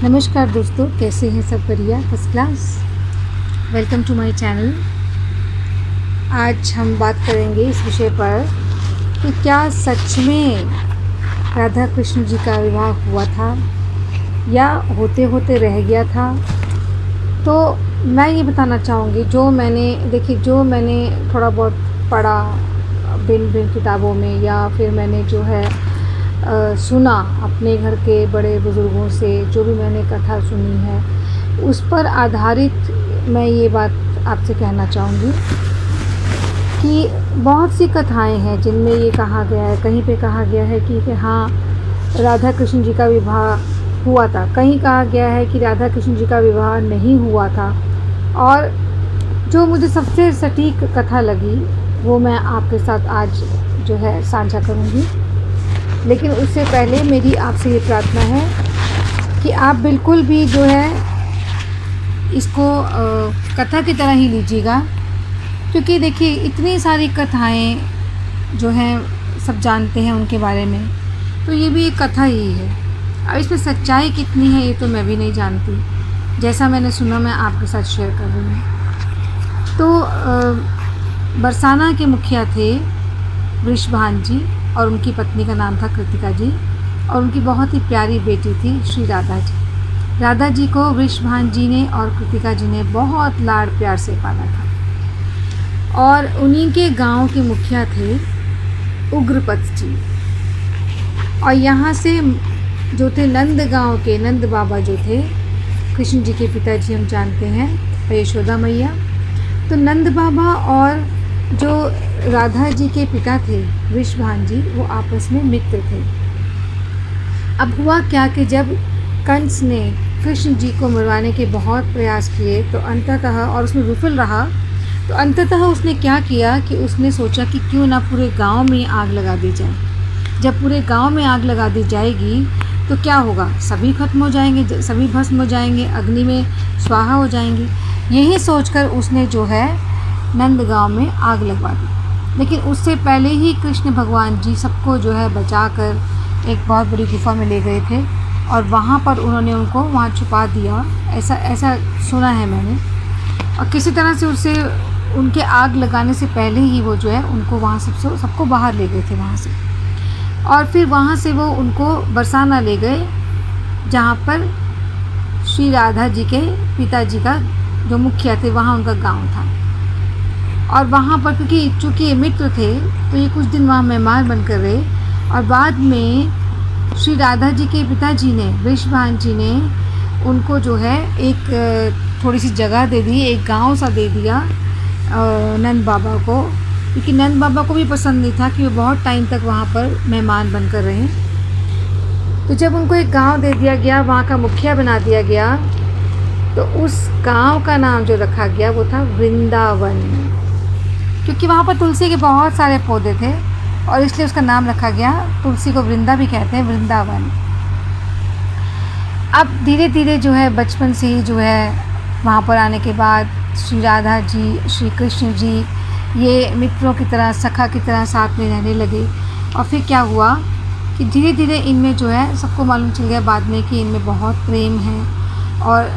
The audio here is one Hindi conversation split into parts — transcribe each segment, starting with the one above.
नमस्कार दोस्तों, कैसे हैं सब? बढ़िया, first class. Welcome to my channel. आज हम बात करेंगे इस विषय पर कि क्या सच में राधा कृष्ण जी का विवाह हुआ था या होते होते रह गया था। तो मैं ये बताना चाहूँगी, जो मैंने थोड़ा बहुत पढ़ा भिन्न भिन्न किताबों में, या फिर मैंने जो है सुना अपने घर के बड़े बुज़ुर्गों से, जो भी मैंने कथा सुनी है उस पर आधारित मैं ये बात आपसे कहना चाहूँगी कि बहुत सी कथाएं हैं जिनमें ये कहा गया है, कहीं पे कहा गया है कि हाँ राधा कृष्ण जी का विवाह हुआ था, कहीं कहा गया है कि राधा कृष्ण जी का विवाह नहीं हुआ था। और जो मुझे सबसे सटीक कथा लगी वो मैं आपके साथ आज जो है साझा करूँगी। लेकिन उससे पहले मेरी आपसे ये प्रार्थना है कि आप बिल्कुल भी जो है इसको कथा की तरह ही लीजिएगा, क्योंकि देखिए इतनी सारी कथाएं जो हैं सब जानते हैं उनके बारे में, तो ये भी एक कथा ही है। अब इसमें सच्चाई कितनी है ये तो मैं भी नहीं जानती, जैसा मैंने सुना मैं आपके साथ शेयर कर रही हूँ। तो बरसाना के मुखिया थे वृषभान जी, और उनकी पत्नी का नाम था कृतिका जी, और उनकी बहुत ही प्यारी बेटी थी श्री राधा जी। राधा जी को वृषभान जी ने और कृतिका जी ने बहुत लाड़ प्यार से पाला था। और उन्हीं के गांव के मुखिया थे उग्रपत जी, और यहाँ से जो थे नंद गांव के नंद बाबा जो थे कृष्ण जी के पिताजी, हम जानते हैं यशोदा मैया। तो नंद बाबा और जो राधा जी के पिता थे वृषभान जी, वो आपस में मित्र थे। अब हुआ क्या कि जब कंस ने कृष्ण जी को मरवाने के बहुत प्रयास किए तो अंततः, और उसमें विफल रहा, तो अंततः उसने क्या किया कि उसने सोचा कि क्यों ना पूरे गांव में आग लगा दी जाए। जब पूरे गांव में आग लगा दी जाएगी तो क्या होगा, सभी खत्म हो जाएंगे, सभी भस्म हो जाएंगे, अग्नि में स्वाहा हो जाएंगी। यही सोचकर उसने जो है नंदगांव में आग लगवा दी। लेकिन उससे पहले ही कृष्ण भगवान जी सबको जो है बचाकर एक बहुत बड़ी गुफा में ले गए थे, और वहाँ पर उन्होंने उनको वहाँ छुपा दिया, ऐसा सुना है मैंने। और किसी तरह से उससे उनके आग लगाने से पहले ही वो जो है उनको वहाँ सबको बाहर ले गए थे वहाँ से। और फिर वहाँ से वो उनको बरसाना ले गए, जहाँ पर श्री राधा जी के पिताजी का जो मुखिया थे वहाँ उनका गांव था। और वहाँ पर चूँकि ये मित्र थे तो ये कुछ दिन वहाँ मेहमान बनकर रहे, और बाद में श्री राधा जी के पिताजी ने, वृषभान जी ने उनको जो है एक थोड़ी सी जगह दे दी, एक गांव सा दे दिया नंद बाबा को, क्योंकि नंद बाबा को भी पसंद नहीं था कि वो बहुत टाइम तक वहाँ पर मेहमान बनकर रहे। तो जब उनको एक गांव दे दिया गया, वहाँ का मुखिया बना दिया गया, तो उस गांव का नाम जो रखा गया वो था वृंदावन, क्योंकि वहाँ पर तुलसी के बहुत सारे पौधे थे और इसलिए उसका नाम रखा गया। तुलसी को वृंदा भी कहते हैं, वृंदावन। अब धीरे धीरे जो है बचपन से ही जो है वहाँ पर आने के बाद श्री राधा जी, श्री कृष्ण जी ये मित्रों की तरह, सखा की तरह साथ में रहने लगे। और फिर क्या हुआ कि धीरे धीरे इनमें जो है सबको मालूम चल गया बाद में कि इनमें बहुत प्रेम है, और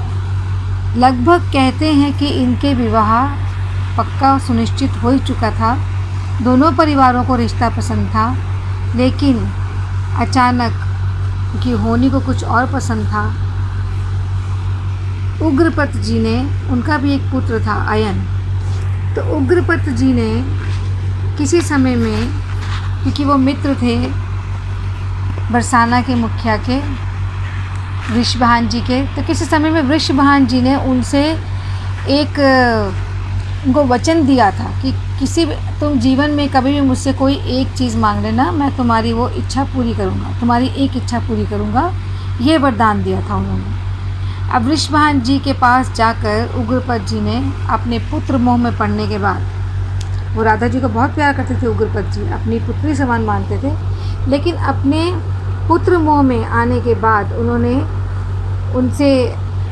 लगभग कहते हैं कि इनके विवाह पक्का सुनिश्चित हो ही चुका था। दोनों परिवारों को रिश्ता पसंद था, लेकिन अचानक कि होनी को कुछ और पसंद था, उग्रपत जी ने, उनका भी एक पुत्र था अयन, तो उग्रपत जी ने किसी समय में, क्योंकि वो मित्र थे बरसाना के मुखिया के वृषभान जी के, तो किसी समय में वृषभान जी ने उनसे उनको वचन दिया था कि तुम जीवन में कभी भी मुझसे कोई एक चीज़ मांग लेना, मैं तुम्हारी वो इच्छा पूरी करूँगा, तुम्हारी एक इच्छा पूरी करूँगा, ये वरदान दिया था उन्होंने। अब वृषभान जी के पास जाकर उग्रपत जी ने अपने पुत्र मोह में पड़ने के बाद, वो राधा जी को बहुत प्यार करते थे उग्रपत जी, अपनी पुत्री समान मानते थे, लेकिन अपने पुत्र मोह में आने के बाद उन्होंने उनसे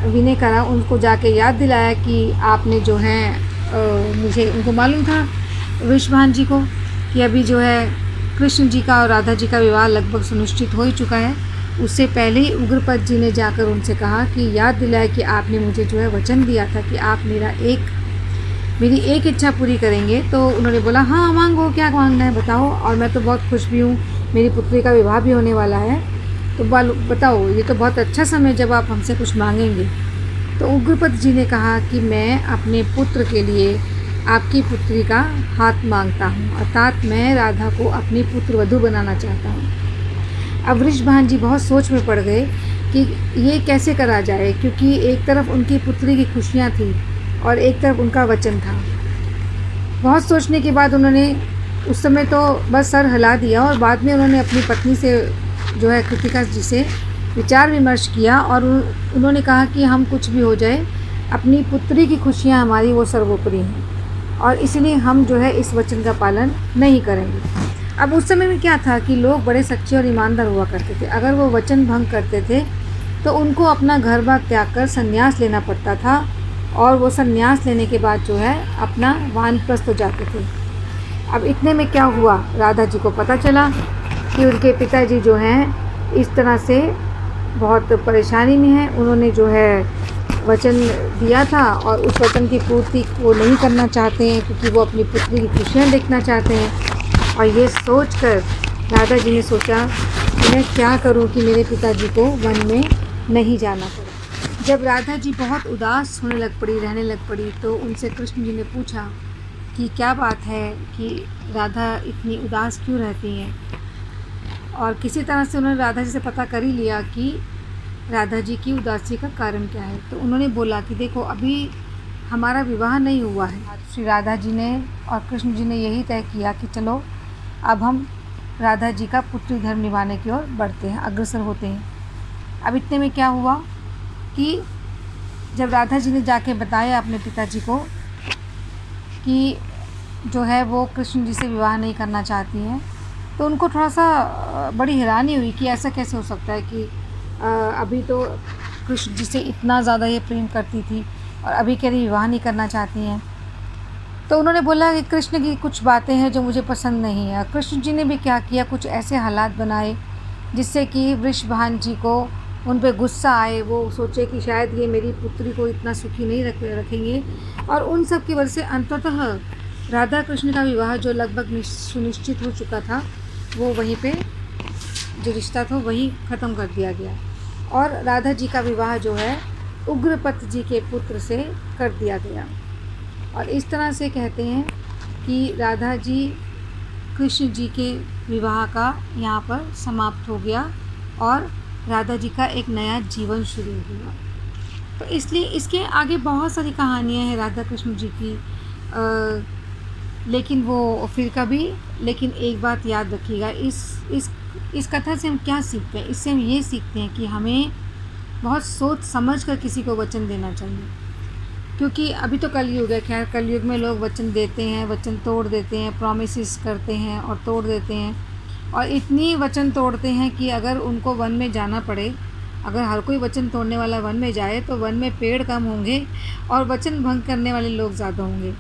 विनय करा, उनको जाके याद दिलाया कि आपने जो है मुझे, उनको मालूम था वृषभान जी को कि अभी जो है कृष्ण जी का और राधा जी का विवाह लगभग सुनिश्चित हो ही चुका है, उससे पहले ही उग्रपद जी ने जाकर उनसे कहा कि याद दिलाए कि आपने मुझे जो है वचन दिया था कि आप मेरी एक इच्छा पूरी करेंगे। तो उन्होंने बोला हाँ मांगो, क्या मांगना है बताओ, और मैं तो बहुत खुश भी हूँ, मेरी पुत्री का विवाह भी होने वाला है, तो बताओ, ये तो बहुत अच्छा समय जब आप हमसे कुछ मांगेंगे। तो उग्रपद जी ने कहा कि मैं अपने पुत्र के लिए आपकी पुत्री का हाथ मांगता हूँ, अर्थात मैं राधा को अपनी पुत्र वधू बनाना चाहता हूँ। अब वृषभान जी बहुत सोच में पड़ गए कि ये कैसे करा जाए, क्योंकि एक तरफ उनकी पुत्री की खुशियाँ थी और एक तरफ उनका वचन था। बहुत सोचने के बाद उन्होंने उस समय तो बस सर हिला दिया, और बाद में उन्होंने अपनी पत्नी से जो है कृतिका जी से विचार विमर्श किया, और उन्होंने कहा कि हम कुछ भी हो जाए, अपनी पुत्री की खुशियाँ हमारी वो सर्वोपरि हैं, और इसलिए हम जो है इस वचन का पालन नहीं करेंगे। अब उस समय में क्या था कि लोग बड़े सच्चे और ईमानदार हुआ करते थे। अगर वो वचन भंग करते थे तो उनको अपना घर बार त्याग कर संन्यास लेना पड़ता था, और वो संन्यास लेने के बाद जो है अपना वानप्रस्थ हो जाते थे। अब इतने में क्या हुआ, राधा जी को पता चला कि उनके पिताजी जो हैं इस तरह से बहुत परेशानी में हैं। उन्होंने जो है वचन दिया था और उस वचन की पूर्ति वो नहीं करना चाहते हैं, क्योंकि वो अपनी पुत्री की खुशियाँ देखना चाहते हैं। और ये सोचकर राधा जी ने सोचा कि मैं क्या करूं कि मेरे पिताजी को वन में नहीं जाना पड़े। जब राधा जी बहुत उदास होने लग पड़ी, रहने लग पड़ी, तो उनसे कृष्ण जी ने पूछा कि क्या बात है कि राधा इतनी उदास क्यों रहती हैं। और किसी तरह से उन्होंने राधा जी से पता कर ही लिया कि राधा जी की उदासी का कारण क्या है। तो उन्होंने बोला कि देखो, अभी हमारा विवाह नहीं हुआ है। श्री राधा जी ने और कृष्ण जी ने यही तय किया कि चलो अब हम राधा जी का पुत्री धर्म निभाने की ओर बढ़ते हैं, अग्रसर होते हैं। अब इतने में क्या हुआ कि जब राधा जी ने जाके बताया अपने पिताजी को कि जो है वो कृष्ण जी से विवाह नहीं करना चाहती हैं, तो उनको थोड़ा सा बड़ी हैरानी हुई कि ऐसा कैसे हो सकता है कि अभी तो कृष्ण जी से इतना ज़्यादा ये प्रेम करती थी और अभी कह रही विवाह नहीं करना चाहती हैं। तो उन्होंने बोला कि कृष्ण की कुछ बातें हैं जो मुझे पसंद नहीं है। कृष्ण जी ने भी क्या किया, कुछ ऐसे हालात बनाए जिससे कि वृषभान जी को उन पे गुस्सा आए, वो सोचे कि शायद ये मेरी पुत्री को इतना सुखी नहीं रखेंगे, और उन सब की वजह से अंततः राधा कृष्ण का विवाह जो लगभग सुनिश्चित हो चुका था, वो वहीं पे जो रिश्ता था वहीं ख़त्म कर दिया गया, और राधा जी का विवाह जो है उग्रपद जी के पुत्र से कर दिया गया। और इस तरह से कहते हैं कि राधा जी कृष्ण जी के विवाह का यहाँ पर समाप्त हो गया और राधा जी का एक नया जीवन शुरू हुआ। तो इसलिए इसके आगे बहुत सारी कहानियाँ हैं राधा कृष्ण जी की, लेकिन वो फिर कभी। लेकिन एक बात याद रखिएगा, इस कथा से हम क्या सीखते हैं? इससे हम ये सीखते हैं कि हमें बहुत सोच समझ कर किसी को वचन देना चाहिए, क्योंकि अभी तो कलयुग है। खैर, कलयुग में लोग वचन देते हैं, वचन तोड़ देते हैं, प्रॉमिसेस करते हैं और तोड़ देते हैं, और इतनी वचन तोड़ते हैं कि अगर उनको वन में जाना पड़े, अगर हर कोई वचन तोड़ने वाला वन में जाए तो वन में पेड़ कम होंगे और वचन भंग करने वाले लोग ज़्यादा होंगे।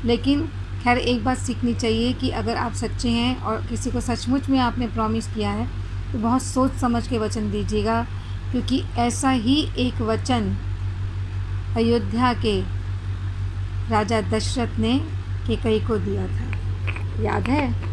लेकिन खैर, एक बात सीखनी चाहिए कि अगर आप सच्चे हैं और किसी को सचमुच में आपने प्रॉमिस किया है तो बहुत सोच समझ के वचन दीजिएगा, क्योंकि ऐसा ही एक वचन अयोध्या के राजा दशरथ ने कैकई को दिया था, याद है?